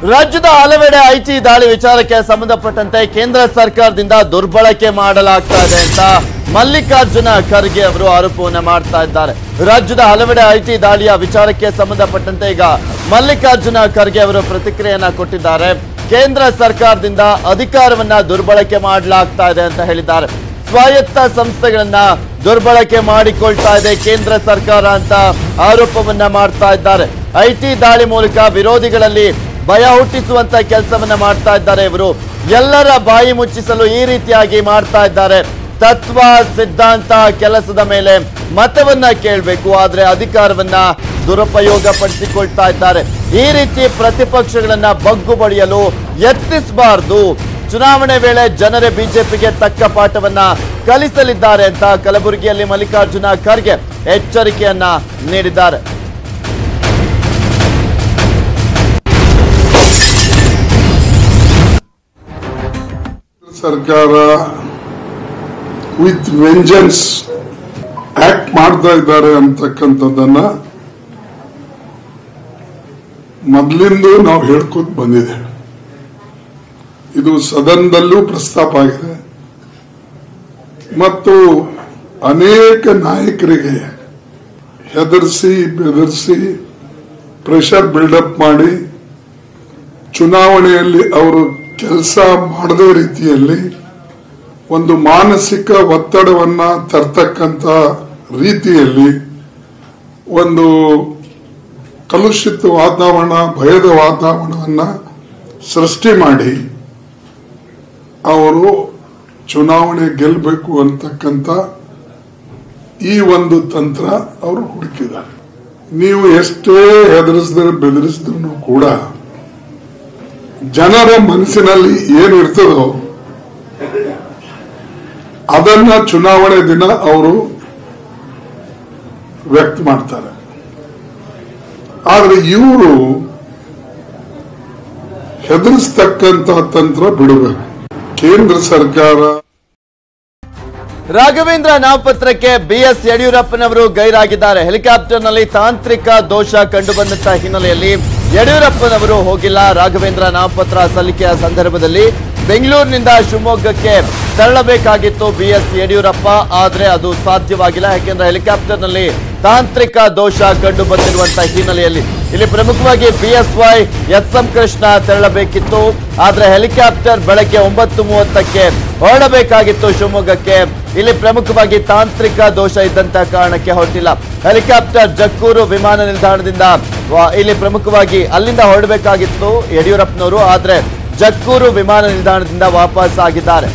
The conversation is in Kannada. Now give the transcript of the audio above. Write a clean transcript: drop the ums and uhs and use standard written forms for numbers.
ರಾಜ್ಯದ ಹಲವೆಡೆ ಐಟಿ ದಾಳಿ ವಿಚಾರಕ್ಕೆ ಸಂಬಂಧಪಟ್ಟಂತೆ ಕೇಂದ್ರ ಸರ್ಕಾರದಿಂದ ದುರ್ಬಳಕೆ ಮಾಡಲಾಗ್ತಾ ಇದೆ ಅಂತ ಮಲ್ಲಿಕಾರ್ಜುನ ಖರ್ಗೆ ಅವರು ಆರೋಪವನ್ನು ಮಾಡ್ತಾ ಇದ್ದಾರೆ। ರಾಜ್ಯದ ಹಲವೆಡೆ ಐಟಿ ದಾಳಿಯ ವಿಚಾರಕ್ಕೆ ಸಂಬಂಧಪಟ್ಟಂತೆ ಈಗ ಮಲ್ಲಿಕಾರ್ಜುನ ಖರ್ಗೆ ಅವರು ಪ್ರತಿಕ್ರಿಯೆಯನ್ನ ಕೊಟ್ಟಿದ್ದಾರೆ। ಕೇಂದ್ರ ಸರ್ಕಾರದಿಂದ ಅಧಿಕಾರವನ್ನ ದುರ್ಬಳಕೆ ಮಾಡಲಾಗ್ತಾ ಇದೆ ಅಂತ ಹೇಳಿದ್ದಾರೆ। ಸ್ವಾಯತ್ತ ಸಂಸ್ಥೆಗಳನ್ನ ದುರ್ಬಳಕೆ ಮಾಡಿಕೊಳ್ತಾ ಇದೆ ಕೇಂದ್ರ ಸರ್ಕಾರ ಅಂತ ಆರೋಪವನ್ನ ಮಾಡ್ತಾ ಇದ್ದಾರೆ। ಐಟಿ ದಾಳಿ ಮೂಲಕ ವಿರೋಧಿಗಳಲ್ಲಿ ಭಯ ಹುಟ್ಟಿಸುವಂತ ಕೆಲಸವನ್ನ ಮಾಡ್ತಾ ಇದ್ದಾರೆ ಇವರು। ಎಲ್ಲರ ಬಾಯಿ ಮುಚ್ಚಿಸಲು ಈ ರೀತಿಯಾಗಿ ಮಾಡ್ತಾ ಇದ್ದಾರೆ। ತತ್ವ ಸಿದ್ಧಾಂತ ಕೆಲಸದ ಮೇಲೆ ಮತವನ್ನ ಕೇಳಬೇಕು, ಆದ್ರೆ ಅಧಿಕಾರವನ್ನ ದುರುಪಯೋಗ ಪಡಿಸಿಕೊಳ್ತಾ ಇದ್ದಾರೆ। ಈ ರೀತಿ ಪ್ರತಿಪಕ್ಷಗಳನ್ನ ಬಗ್ಗು ಬಡಿಯಲು ಯತ್ನಿಸಬಾರದು, ಚುನಾವಣೆ ವೇಳೆ ಜನರೇ ಬಿಜೆಪಿಗೆ ತಕ್ಕ ಪಾಠವನ್ನ ಕಲಿಸಲಿದ್ದಾರೆ ಅಂತ ಕಲಬುರಗಿಯಲ್ಲಿ ಮಲ್ಲಿಕಾರ್ಜುನ ಖರ್ಗೆ ಎಚ್ಚರಿಕೆಯನ್ನ ನೀಡಿದ್ದಾರೆ। ಸರ್ಕಾರ ವಿತ್ ವೆಂಜನ್ಸ್ ಆಕ್ಟ್ ಮಾಡ್ತಾ ಇದ್ದಾರೆ ಅಂತಕ್ಕಂಥದ್ದನ್ನ ಮೊದಲಿಂದ ನಾವು ಹೇಳ್ಕೊತ ಬಂದಿದೆ। ಇದು ಸದನದಲ್ಲೂ ಪ್ರಸ್ತಾಪ ಆಗಿದೆ ಮತ್ತು ಅನೇಕ ನಾಯಕರಿಗೆ ಹೆದರಿಸಿ ಬೆದರಿಸಿ ಪ್ರೆಷರ್ ಬಿಲ್ಡಪ್ ಮಾಡಿ ಚುನಾವಣೆಯಲ್ಲಿ ಅವರು ಕೆಲಸ ಮಾಡದ ರೀತಿಯಲ್ಲಿ ಒಂದು ಮಾನಸಿಕ ಒತ್ತಡವನ್ನ ತರ್ತಕ್ಕಂಥ ರೀತಿಯಲ್ಲಿ ಒಂದು ಕಲುಷಿತ ವಾತಾವರಣ, ಭಯದ ವಾತಾವರಣವನ್ನ ಸೃಷ್ಟಿ ಮಾಡಿ ಅವರು ಚುನಾವಣೆ ಗೆಲ್ಲಬೇಕು ಅಂತಕ್ಕಂಥ ಈ ಒಂದು ತಂತ್ರ ಅವರು ಹುಡುಕಿದ್ದಾರೆ। ನೀವು ಎಷ್ಟೇ ಹೆದರಿಸಿದ್ರೆ ಬೆದರಿಸಿದ್ರು ಕೂಡ ಜನರ ಮನಸ್ಸಿನಲ್ಲಿ ಏನಿರ್ತದೋ ಅದನ್ನ ಚುನಾವಣೆ ದಿನ ಅವರು ವ್ಯಕ್ತ ಮಾಡ್ತಾರೆ। ಆದ್ರೆ ಇವರು ಹೆದರಿಸ್ತಕ್ಕಂಥ ತಂತ್ರ ಬಿಡಬೇಕು। ಕೇಂದ್ರ ಸರ್ಕಾರ ರಾಘವೇಂದ್ರ ನಾಮಪತ್ರಕ್ಕೆ ಬಿಎಸ್ ಯಡಿಯೂರಪ್ಪನವರು ಗೈರಾಗಿದ್ದಾರೆ। ಹೆಲಿಕಾಪ್ಟರ್ನಲ್ಲಿ ತಾಂತ್ರಿಕ ದೋಷ ಕಂಡುಬಂದಂತ ಹಿನ್ನೆಲೆಯಲ್ಲಿ ಯಡಿಯೂರಪ್ಪನವರು ಹೋಗಿಲ್ಲ। ರಾಘವೇಂದ್ರ ನಾಮಪತ್ರ ಸಲ್ಲಿಕೆಯ ಸಂದರ್ಭದಲ್ಲಿ ಬೆಂಗಳೂರಿನಿಂದ ಶಿವಮೊಗ್ಗಕ್ಕೆ ತೆರಳಬೇಕಾಗಿತ್ತು ಬಿಎಸ್ ಯಡಿಯೂರಪ್ಪ, ಆದ್ರೆ ಅದು ಸಾಧ್ಯವಾಗಿಲ್ಲ। ಯಾಕೆಂದ್ರೆ ಹೆಲಿಕಾಪ್ಟರ್ನಲ್ಲಿ ತಾಂತ್ರಿಕ ದೋಷ ಕಂಡು ಬಂದಿರುವಂತಹ ಹಿನ್ನೆಲೆಯಲ್ಲಿ ಇಲ್ಲಿ ಪ್ರಮುಖವಾಗಿ ಬಿಎಸ್ವೈ ಎಸ್ಎಂ ಕೃಷ್ಣ ತೆರಳಬೇಕಿತ್ತು, ಆದ್ರೆ ಹೆಲಿಕಾಪ್ಟರ್ ಬೆಳಗ್ಗೆ 9:30ಕ್ಕೆ ಹೊರಡಬೇಕಾಗಿತ್ತು ಶಿವಮೊಗ್ಗಕ್ಕೆ। ಇಲ್ಲಿ ಪ್ರಮುಖವಾಗಿ ತಾಂತ್ರಿಕ ದೋಷ ಇದ್ದಂತ ಕಾರಣಕ್ಕೆ ಹೊರಟಿಲ್ಲ। ಹೆಲಿಕಾಪ್ಟರ್ ಜಕ್ಕೂರು ವಿಮಾನ ನಿಲ್ದಾಣದಿಂದ ಇಲ್ಲಿ ಪ್ರಮುಖವಾಗಿ ಅಲ್ಲಿಂದ ಹೊರಡಬೇಕಾಗಿತ್ತು ಯಡಿಯೂರಪ್ಪನವರು, ಆದ್ರೆ ಜಕ್ಕೂರು ವಿಮಾನ ನಿಲ್ದಾಣದಿಂದ ವಾಪಸ್ ಆಗಿದ್ದಾರೆ।